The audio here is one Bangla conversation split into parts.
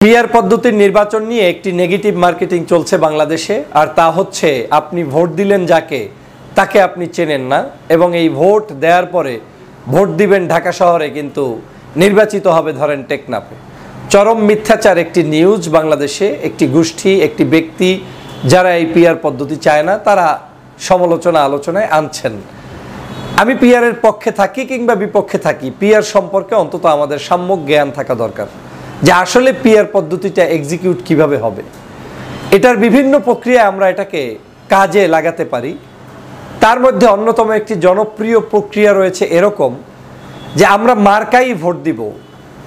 পিআর পদ্ধতির নির্বাচন নিয়ে একটি নেগেটিভ মার্কেটিং চলছে বাংলাদেশে, আর তা হচ্ছে আপনি ভোট দিলেন যাকে, তাকে আপনি চেনেন না, এবং এই ভোট দেওয়ার পরে ভোট দিবেন ঢাকা শহরে কিন্তু নির্বাচিত হবে ধরেন টেকনাফে। চরম মিথ্যাচার একটি নিউজ বাংলাদেশে। একটি গোষ্ঠী, একটি ব্যক্তি যারা এই পিআর পদ্ধতি চায় না তারা সমালোচনা আলোচনায় আনছেন। আমি পিআরের পক্ষে থাকি কিংবা বিপক্ষে থাকি, পিআর সম্পর্কে অন্তত আমাদের সম্যক জ্ঞান থাকা দরকার যে আসলে পিআর পদ্ধতিটা এক্সিকিউট কিভাবে হবে। এটার বিভিন্ন প্রক্রিয়ায় আমরা এটাকে কাজে লাগাতে পারি। তার মধ্যে অন্যতম একটি জনপ্রিয় প্রক্রিয়া রয়েছে এরকম যে আমরা মার্কাই ভোট দিব,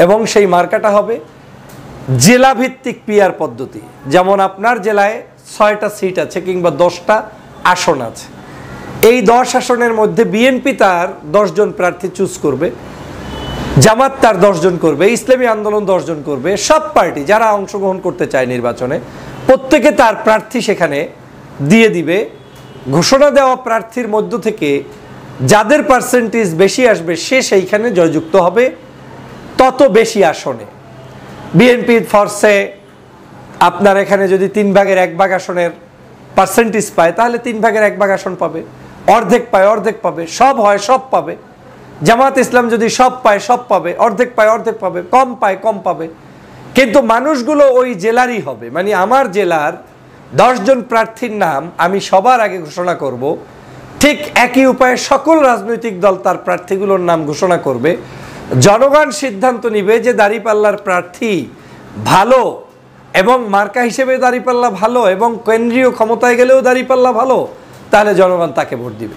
এবং সেই মার্কাটা হবে জেলাভিত্তিক পিআর পদ্ধতি। যেমন আপনার জেলায় 6টা সিট আছে কিংবা 10টা আসন আছে, এই 10 আসনের মধ্যে বিএনপি তার 10 জন প্রার্থী চুজ করবে, জামাত তার 10 জন করবে, ইসলামী আন্দোলন 10 জন করবে। সব পার্টি যারা অংশগ্রহণ করতে চায় নির্বাচনে প্রত্যেকে তার প্রার্থী সেখানে দিয়ে দিবে। ঘোষণা দেওয়া প্রার্থীর মধ্য থেকে যাদের পার্সেন্টেজ বেশি আসবে সে সেইখানে জয়যুক্ত হবে তত বেশি আসনে। বিএনপি ফরসে আপনার এখানে যদি 3 ভাগের 1 ভাগ আসনের পার্সেন্টেজ পায় তাহলে 3 ভাগের 1 ভাগ আসন পাবে, অর্ধেক পায় অর্ধেক পাবে, সব হয় সব পাবে। জামাত ইসলাম যদি সব পায় সব পাবে, অর্ধেক পায় অর্ধেক পাবে, কম পায় কম পাবে। কিন্তু মানুষগুলো ওই জেলারই হবে। মানে আমার জেলার 10 জন প্রার্থীর নাম আমি সবার আগে ঘোষণা করব, ঠিক একই উপায়ে সকল রাজনৈতিক দল তার প্রার্থীগুলোর নাম ঘোষণা করবে। জনগণ সিদ্ধান্ত নিবে যে দাঁড়িপাল্লার প্রার্থী ভালো এবং মার্কা হিসেবে দাঁড়িপাল্লা ভালো এবং কেন্দ্রীয় ক্ষমতায় গেলেও দাঁড়িপাল্লা ভালো, তাহলে জনগণ তাকে ভোট দিবে।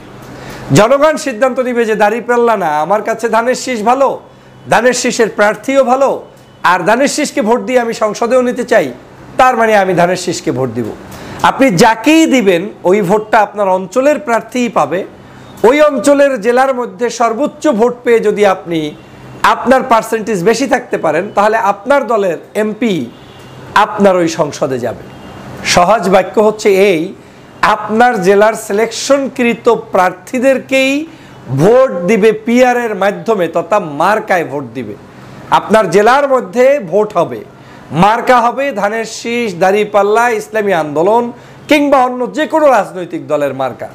জনগণ সিদ্ধান্ত নিবে যে দাঁড়িপাল্লা না, আমার কাছে ধানের শীষ ভালো, ধানের শীষের প্রার্থীও ভালো, আর ধানের শীষকে ভোট দিয়ে আমি সংসদেও নিতে চাই, তার মানে আমি ধানের শীষকে ভোট দিব। আপনি যাকেই দিবেন ওই ভোটটা আপনার অঞ্চলের প্রার্থীই পাবে। ওই অঞ্চলের জেলার মধ্যে সর্বোচ্চ ভোট পেয়ে যদি আপনি আপনার পার্সেন্টেজ বেশি থাকতে পারেন তাহলে আপনার দলের এমপি আপনার ওই সংসদে যাবে। সহজ বাক্য হচ্ছে এই, আপনার জেলার সিলেকশনকৃত প্রার্থীদেরকেই ভোট দিবে পিআরের মাধ্যমে, তথা মার্কায় ভোট দিবে। আপনার জেলার মধ্যে ভোট হবে, মার্কা হবে ধানের শীষ, দাঁড়িপাল্লা, ইসলামী আন্দোলন কিংবা অন্য যে কোনো রাজনৈতিক দলের মার্কা।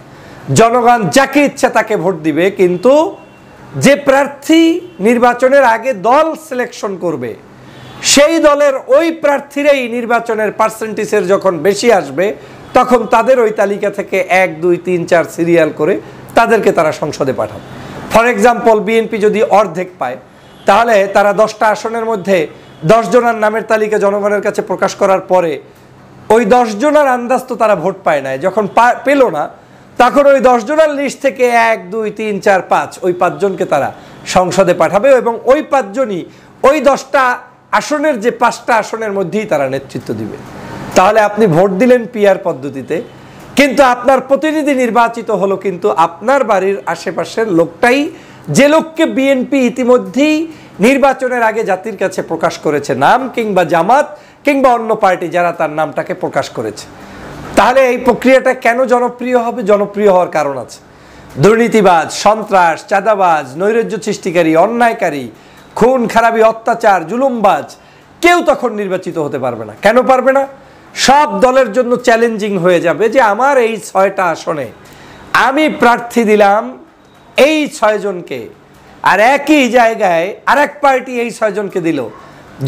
জনগণ যাকে ইচ্ছা তাকে ভোট দিবে, কিন্তু যে প্রার্থী নির্বাচনের আগে দল সিলেকশন করবে সেই দলের ওই প্রার্থীরাই নির্বাচনের পার্সেন্টেজের যখন বেশি আসবে তখন তাদের ওই তালিকা থেকে 1, 2, 3, 4 সিরিয়াল করে তাদেরকে তারা সংসদে পাঠাবে। ফর এক্সাম্পল, বিএনপি যদি অর্ধেক পায় তাহলে তারা 10টা আসনের মধ্যে 10 জনের নামের তালিকা জনগণের কাছে প্রকাশ করার পরে ওই 10 জনের আন্দাজ তো তারা ভোট পায় না, যখন পেল না তখন ওই 10 জনের লিস্ট থেকে 1, 2, 3, 4, 5 ওই 5 জনকে তারা সংসদে পাঠাবে, এবং ওই 5 জনই ওই 10টা আসনের যে 5টা আসনের মধ্যেই তারা নেতৃত্ব দিবে। তাহলে আপনি ভোট দিলেন পিআর পদ্ধতিতে, কিন্তু আপনার প্রতিনিধি নির্বাচিত হলো কিন্তু আপনার বাড়ির আশেপাশের লোকটাই, যে লোককে বিএনপি ইতিমধ্যেই নির্বাচনের আগে জাতির কাছে প্রকাশ করেছে নাম, কিংবা জামাত কিংবা অন্য পার্টি যারা তার নামটাকে প্রকাশ করেছে। তাহলে এই প্রক্রিয়াটা কেন জনপ্রিয় হবে? জনপ্রিয় হওয়ার কারণ আছে। দুর্নীতিবাজ, সন্ত্রাস, চাঁদাবাজ, নৈরাজ্য সৃষ্টিকারী, অন্যায়কারী, খুন খারাপি, অত্যাচার, জুলুমবাজ কেউ তখন নির্বাচিত হতে পারবে না। কেন পারবে না? সব দলের জন্য চ্যালেঞ্জিং হয়ে যাবে যে আমার এই 6টা আসনে আমি প্রার্থী দিলাম এই 6 জনকে, আর একই জায়গায় আরেক পার্টি এই 6 জনকে দিল।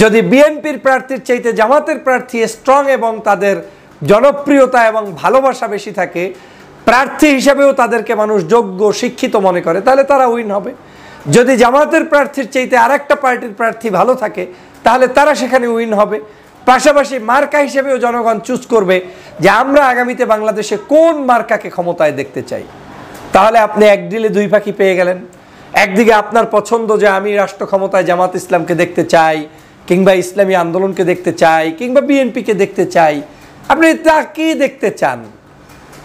যদি বিএনপির প্রার্থীর চাইতে জামাতের প্রার্থী স্ট্রং এবং তাদের জনপ্রিয়তা এবং ভালোবাসা বেশি থাকে, প্রার্থী হিসাবেও তাদেরকে মানুষ যোগ্য শিক্ষিত মনে করে, তাহলে তারা উইন হবে। যদি জামাতের প্রার্থীর চাইতে আরেকটা পার্টির প্রার্থী ভালো থাকে তাহলে তারা সেখানে উইন হবে। পাশাপাশি মার্কা হিসেবেও জনগণ চুজ করবে যে আমরা আগামীতে বাংলাদেশে কোন মার্কাকে ক্ষমতায় দেখতে চাই। তাহলে আপনি এক ডিলে 2 পাখি পেয়ে গেলেন। একদিকে আপনার পছন্দ যে আমি রাষ্ট্র ক্ষমতায় জামাত ইসলামকে দেখতে চাই, কিংবা ইসলামী আন্দোলনকে দেখতে চাই, কিংবা বিএনপিকে দেখতে চাই। আপনি তাকেই দেখতে চান,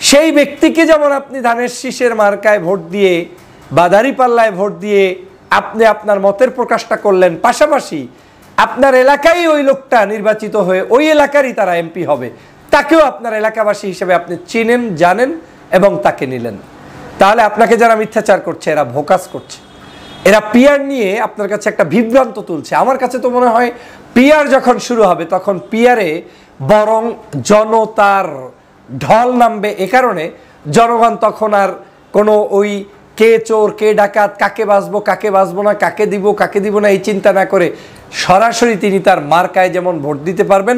সেই ব্যক্তিকে যেমন আপনি ধানের শীষের মার্কায় ভোট দিয়ে বা দাঁড়িপাল্লায় ভোট দিয়ে আপনি আপনার মতের প্রকাশটা করলেন, পাশাপাশি আপনার এলাকায় ওই লোকটা নির্বাচিত হয়ে ওই এলাকারই তারা এমপি হবে, তাকেও আপনার এলাকাবাসী হিসেবে আপনি চিনেন, জানেন এবং তাকে নিলেন। তাহলে আপনাকে যারা মিথ্যাচার করছে এরা ভোকাস করছে, এরা পিআর নিয়ে আপনার কাছে একটা বিভ্রান্ত তুলছে। আমার কাছে তো মনে হয় পিআর যখন শুরু হবে তখন পিআরে বরং জনতার ঢল নামবে। এ কারণে জনগণ তখন আর কোনো ওই কে চোর কে ডাকাত, কাকে বাঁচবো না, কাকে দিব না এই চিন্তা না করে সরাসরি তিনি তার মার্কায় যেমন ভোট দিতে পারবেন,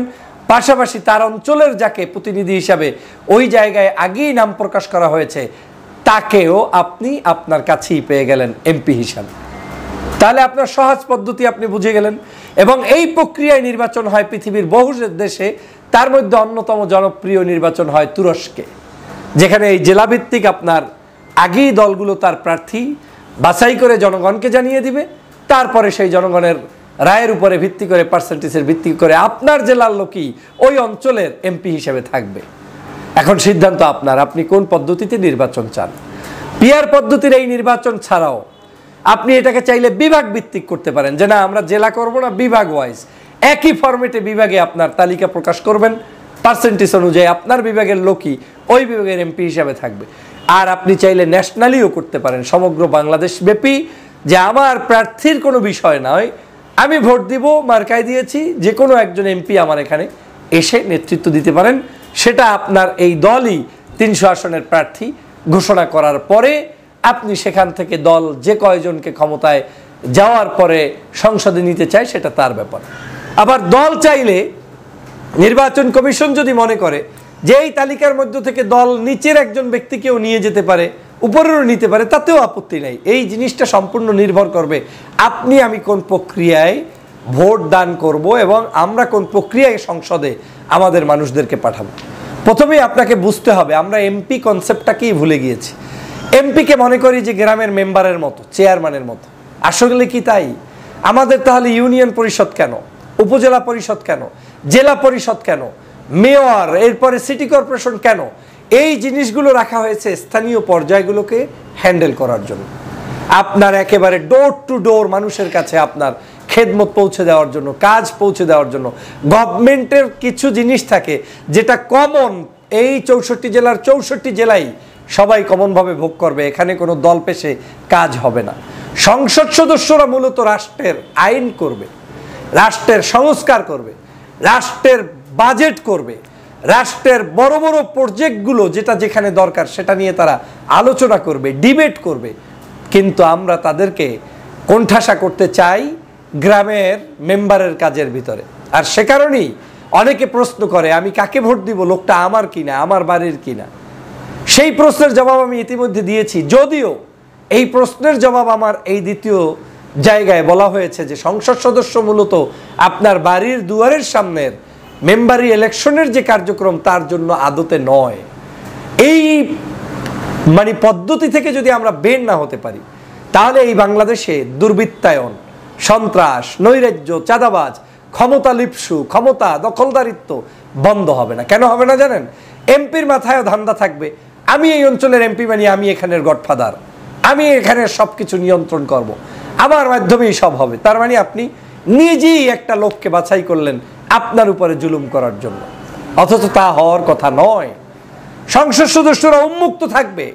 পাশাপাশি তার অঞ্চলের যাকে প্রতিনিধি হিসাবে ওই জায়গায় আগেই নাম প্রকাশ করা হয়েছে তাকেও আপনি আপনার কাছেই পেয়ে গেলেন এমপি হিসাবে। তাহলে আপনার সহজ পদ্ধতি আপনি বুঝে গেলেন। এবং এই প্রক্রিয়ায় নির্বাচন হয় পৃথিবীর বহু দেশে, তার মধ্যে অন্যতম জনপ্রিয় নির্বাচন হয় তুরস্কে, যেখানে এই জেলাভিত্তিক আপনার আগেই দলগুলো তার প্রার্থী বাছাই করে জনগণকে জানিয়ে দিবে, তারপরে সেই জনগণের রায়ের উপরে ভিত্তি করে, পার্সেন্টেজের ভিত্তি করে আপনার জেলার লোকই ওই অঞ্চলের এমপি হিসেবে থাকবে। এখন সিদ্ধান্ত আপনার, আপনি কোন পদ্ধতিতে নির্বাচন চান। পিআর পদ্ধতির এই নির্বাচন ছাড়াও আপনি এটাকে চাইলে বিভাগ ভিত্তিক করতে পারেন, যে না আমরা জেলা করব না, বিভাগ ওয়াইজ একই ফরম্যাটে বিভাগে আপনার তালিকা প্রকাশ করবেন, পার্সেন্টেজ অনুযায়ী আপনার বিভাগের লোকই ওই বিভাগের এমপি হিসাবে থাকবে। আর আপনি চাইলে ন্যাশনালিও করতে পারেন, সমগ্র বাংলাদেশ ব্যাপী, যে আমার প্রার্থীর কোনো বিষয় নয়, আমি ভোট দিব, মার্কায় দিয়েছি, যে কোনো একজন এমপি আমার এখানে এসে নেতৃত্ব দিতে পারেন। সেটা আপনার এই দলই ৩০০ আসনের প্রার্থী ঘোষণা করার পরে আপনি সেখান থেকে দল যে কয়জনকে ক্ষমতায় যাওয়ার পরে সংসদে নিতে চায় সেটা তার ব্যাপার। আবার দল চাইলে, নির্বাচন কমিশন যদি মনে করে যে এই তালিকার মধ্য থেকে দল নিচের একজন ব্যক্তিকেও নিয়ে যেতে পারে, উপরেরও নিতে পারে, তাতেও আপত্তি নেই। এই জিনিসটা সম্পূর্ণ নির্ভর করবে আপনি আমি কোন প্রক্রিয়ায় ভোট দান করব এবং আমরা কোন প্রক্রিয়ায় সংসদে আমাদের মানুষদেরকে পাঠাবো। প্রথমেই আপনাকে বুঝতে হবে আমরা এমপি কনসেপ্টটাকেই ভুলে গিয়েছি। এমপিকে মনে করি যে গ্রামের মেম্বারের মতো, চেয়ারম্যানের মতো। আসলে কি তাই? আমাদের তাহলে ইউনিয়ন পরিষদ কেন, উপজেলা পরিষদ কেন, জেলা পরিষদ কেন, মেয়র, এরপরে সিটি কর্পোরেশন কেন? এই জিনিসগুলো রাখা হয়েছে স্থানীয় পর্যায়গুলোকে হ্যান্ডেল করার জন্য, আপনার একেবারে ডোর টু ডোর মানুষের কাছে আপনার খেদমত পৌঁছে দেওয়ার জন্য, কাজ পৌঁছে দেওয়ার জন্য। গভর্নমেন্টের কিছু জিনিস থাকে যেটা কমন, এই 64 জেলার 64 জেলায় সবাই কমনভাবে ভোগ করবে, এখানে কোনো দল পেশে কাজ হবে না। সংসদ সদস্যরা মূলত রাষ্ট্রের আইন করবে, রাষ্ট্রের সংস্কার করবে, রাষ্ট্রের বাজেট করবে, রাষ্ট্রের বড় বড় প্রজেক্টগুলো যেটা যেখানে দরকার সেটা নিয়ে তারা আলোচনা করবে, ডিবেট করবে। কিন্তু আমরা তাদেরকে কোণঠাসা করতে চাই গ্রামের মেম্বারের কাজের ভিতরে। আর সে কারণেই অনেকে প্রশ্ন করে আমি কাকে ভোট দিব, লোকটা আমার কিনা, আমার বাড়ির কিনা। সেই প্রশ্নের জবাব আমি ইতিমধ্যে দিয়েছি, যদিও এই প্রশ্নের জবাব আমার এই দ্বিতীয় জায়গায় বলা হয়েছে যে সংসদ সদস্য মূলত আপনার বাড়ির দুয়ারের সামনের মেম্বারি ইলেকশনের যে কার্যক্রম তার জন্য আদতে নয়। এই পদ্ধতি থেকে যদি আমরা বের না হতে পারি তাহলে এই বাংলাদেশে দুর্বৃত্তায়ন, সন্ত্রাস, নৈরাজ্য, চাঁদাবাজ, ক্ষমতা লিপ্সু, ক্ষমতা দখলদারিত্ব বন্ধ হবে না। কেন হবে না জানেন? এমপির মাথায়ও ধান্দা থাকবে আমি এই অঞ্চলের এমপি, মানে আমি এখানের গডফাদার, আমি এখানের সব কিছু নিয়ন্ত্রণ করব, আমার মাধ্যমেই সব হবে। তার মানে আপনি নিজেই একটা লোককে বাছাই করলেন আপনার উপরে জুলুম করার জন্য, অথচ তা হওয়ার কথা নয়। সংসদ সদস্যরা উন্মুক্ত থাকবে,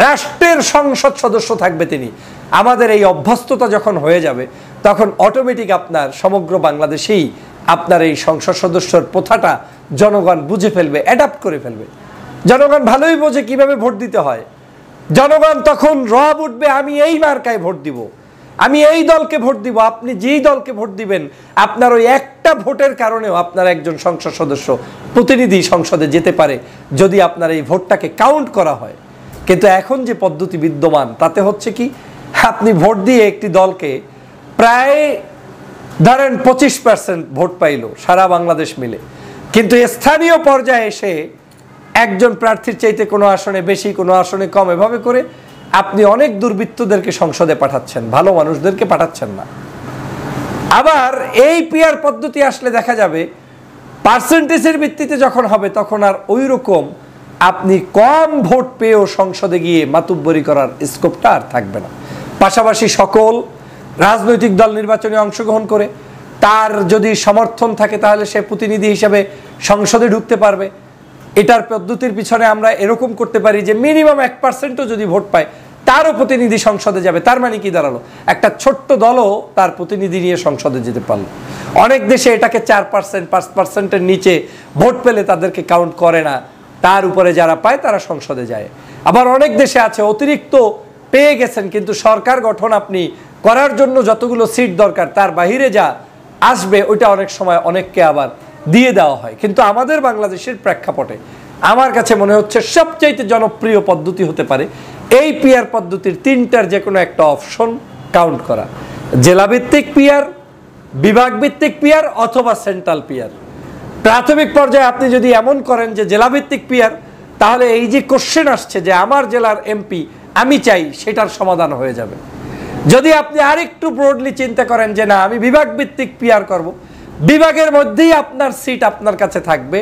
রাষ্ট্রের সংসদ সদস্য থাকবে তিনি। আমাদের এই অভ্যস্ততা যখন হয়ে যাবে তখন অটোমেটিক আপনার সমগ্র বাংলাদেশেই আপনার এই সংসদ সদস্যর প্রথাটা জনগণ বুঝে ফেলবে, অ্যাডাপ্ট করে ফেলবে। জনগণ ভালোই বোঝে কিভাবে ভোট দিতে হয়। জনগণ তখন রব উঠবে আমি এই মার্কায় ভোট দিব, আমি এই দলকে ভোট দিব। আপনি যেই দলকে ভোট দিবেন আপনার ওই একটা ভোটের কারণেও আপনার একজন সংসদ সদস্য প্রতিনিধি সংসদে যেতে পারে যদি আপনার এই ভোটটাকে কাউন্ট করা হয়। কিন্তু এখন যে পদ্ধতি বিদ্যমান তাতে হচ্ছে কি, আপনি ভোট দিয়ে একটি দলকে প্রায় ধরেন 25% ভোট পাইল সারা বাংলাদেশ মিলে, কিন্তু স্থানীয় পর্যায়ে এসে একজন প্রার্থীর চাইতে কোনো আসনে বেশি, কোনো আসনে কম, এভাবে করে আপনি অনেক দুর্বৃত্তদেরকে সংসদে পাঠাচ্ছেন, ভালো মানুষদেরকে পাঠাচ্ছেন না। আবার এই পিআর পদ্ধতি আসলে দেখা যাবে পার্সেন্টেজের ভিত্তিতে যখন হবে তখন আর ওই রকম আপনি কম ভোট পেয়েও সংসদে গিয়ে মাতুব্বরি করার স্কোপটা আর থাকবে না। পাশাপাশি সকল রাজনৈতিক দল নির্বাচনে অংশগ্রহণ করে তার যদি সমর্থন থাকে তাহলে সে প্রতিনিধি হিসেবে সংসদে ঢুকতে পারবে। এটার পদ্ধতির পিছনে আমরা এরকম করতে পারি যে মিনিমাম 1%ও যদি ভোট পায় তারও প্রতিনিধি সংসদে যাবে। তার মানে কি দাঁড়ালো, একটা ছোট্ট দলও তার প্রতিনিধি নিয়ে সংসদে যেতে পারলো। অনেক দেশে এটাকে 4%, 5%-এর নিচে ভোট পেলে তাদেরকে কাউন্ট করে না, তার উপরে যারা পায় তারা সংসদে যায়। আবার অনেক দেশে আছে অতিরিক্ত পেয়ে গেছেন, কিন্তু সরকার গঠন আপনি করার জন্য যতগুলো সিট দরকার তার বাহিরে যা আসবে ওইটা অনেক সময় অনেককে আবার দিয়ে দেওয়া হয়। কিন্তু আমাদের বাংলাদেশের প্রেক্ষাপটে আমার কাছে মনে হচ্ছে সবচাইতে জনপ্রিয় পদ্ধতি হতে পারে এই পিআর পদ্ধতির 3টার যে কোনো একটা অপশন কাউন্ট করা। জেলাভিত্তিক পিআর, বিভাগ ভিত্তিক পিআর অথবা সেন্ট্রাল পিআর। প্রাথমিক পর্যায়ে আপনি যদি এমন করেন যে জেলাভিত্তিক পিআর, তাহলে এই যে কোশ্চেন আসছে যে আমার জেলার এমপি আমি চাই, সেটার সমাধান হয়ে যাবে। যদি আপনি আরেকটু ব্রডলি চিন্তা করেন যে না আমি বিভাগ ভিত্তিক পিআর করব, বিভাগের মধ্যেই আপনার সিট আপনার কাছে থাকবে,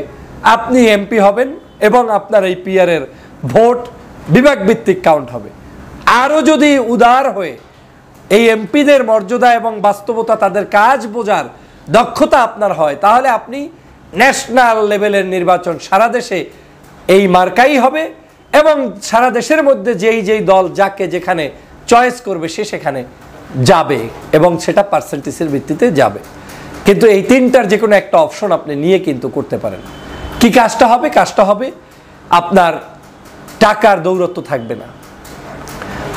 আপনি এমপি হবেন এবং আপনার এই পিআরের ভোট বিভাগ ভিত্তিক কাউন্ট হবে। আরও যদি উদার হয়ে এই এমপিদের মর্যাদা এবং বাস্তবতা, তাদের কাজ বোঝার দক্ষতা আপনার হয়, তাহলে আপনি ন্যাশনাল লেভেলের নির্বাচন সারা দেশে এই মার্কাই হবে এবং সারা দেশের মধ্যে যেই দল যাকে যেখানে চয়েস করবে সে সেখানে যাবে এবং সেটা পার্সেন্টেজের ভিত্তিতে যাবে। কিন্তু এই 3টার যে কোনো একটা অপশন আপনি নিয়ে কিন্তু করতে পারেন। কি কাজটা হবে? কাজটা হবে আপনার টাকার দৌরত্ব থাকবে না।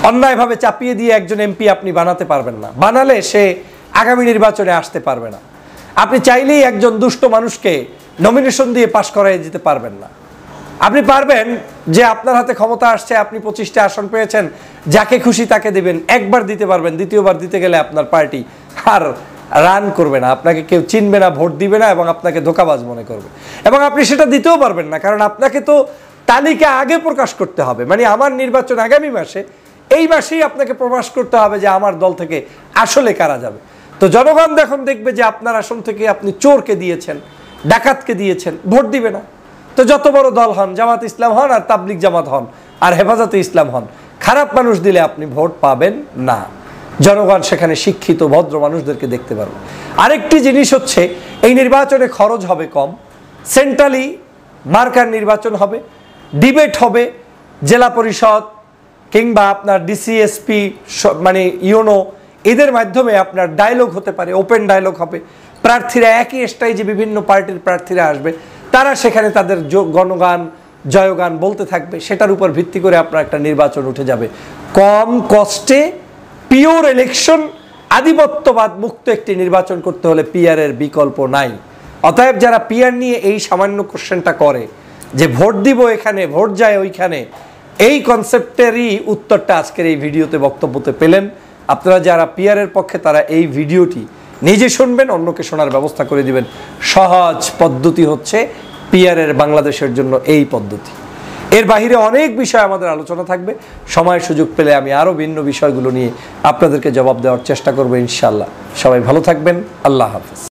অন্যায়ভাবে চাপিয়ে দিয়ে একজন এমপি আপনি বানাতে পারবেন না, বানালে সে আগামী নির্বাচনে আসতে পারবে না। আপনি চাইলেই একজন দুষ্ট মানুষকে নমিনেশন দিয়ে পাশ করাই দিতে পারবেন না। আপনি পারবেন যে আপনার হাতে ক্ষমতা আসছে, আপনি 25টা আসন পেয়েছেন, যাকে খুশি তাকে দিবেন, একবার দিতে পারবেন, দ্বিতীয়বার দিতে গেলে আপনার পার্টি আর রান করবে না, আপনাকে কেউ চিনবে না, ভোট দিবে না এবং আপনাকে ধোঁকাবাজ মনে করবে। এবং আপনি সেটা দিতেও পারবেন না, কারণ আপনাকে তো তালিকা আগে প্রকাশ করতে হবে। মানে আমার নির্বাচন আগামী মাসে, এই মাসেই আপনাকে প্রকাশ করতে হবে যে আমার দল থেকে আসলে কারা যাবে। তো জনগণ যখন দেখবে যে আপনার আসন থেকে আপনি চোরকে দিয়েছেন, ডাকাতকে দিয়েছেন, ভোট দিবে না। তো যত বড় দল হন, জামাত ইসলাম হন আর তাবলিগ জামাত হন আর হেফাজতে ইসলাম হন, খারাপ মানুষ দিলে আপনি ভোট পাবেন না। জনগণ সেখানে শিক্ষিত ভদ্র মানুষদেরকে দেখতে পারবে। আরেকটি জিনিস হচ্ছে এই নির্বাচনে খরচ হবে কম, সেন্ট্রালি মার্কার নির্বাচন হবে, ডিবেট হবে, জেলা পরিষদ কিংবা আপনার ডিসিএসপি মানে ইউনো এদের মাধ্যমে আপনার ডায়লগ হতে পারে, ওপেন ডায়লগ হবে। প্রার্থীরা একই স্টেজে বিভিন্ন পার্টির প্রার্থীরা আসবে, তারা সেখানে তাদের গণগান জয়গান বলতে থাকবে, সেটার উপর ভিত্তি করে আপনার একটা নির্বাচন উঠে যাবে। কম কষ্টে পিওর ইলেকশন, আধিপত্যবাদ মুক্ত একটি নির্বাচন করতে হলে পিআরের বিকল্প নাই। অতএব যারা পিআর নিয়ে এই সামান্য কোশ্চেনটা করে যে ভোট দিব এখানে, ভোট যায় ওইখানে, এই কনসেপ্টেরই উত্তরটা আজকের এই ভিডিওতে বক্তব্যতে পেলেন। আপনারা যারা পিআরের পক্ষে তারা এই ভিডিওটি নিজে শুনবেন, অন্যকে শোনার ব্যবস্থা করে দিবেন। সহজ পদ্ধতি হচ্ছে পিআরের বাংলাদেশের জন্য এই পদ্ধতি। এর বাহিরে অনেক বিষয় আমাদের আলোচনা থাকবে, সময় সুযোগ পেলে আমি আরও ভিন্ন বিষয়গুলো নিয়ে আপনাদেরকে জবাব দেওয়ার চেষ্টা করবো ইনশাআল্লাহ। সবাই ভালো থাকবেন, আল্লাহ হাফেজ।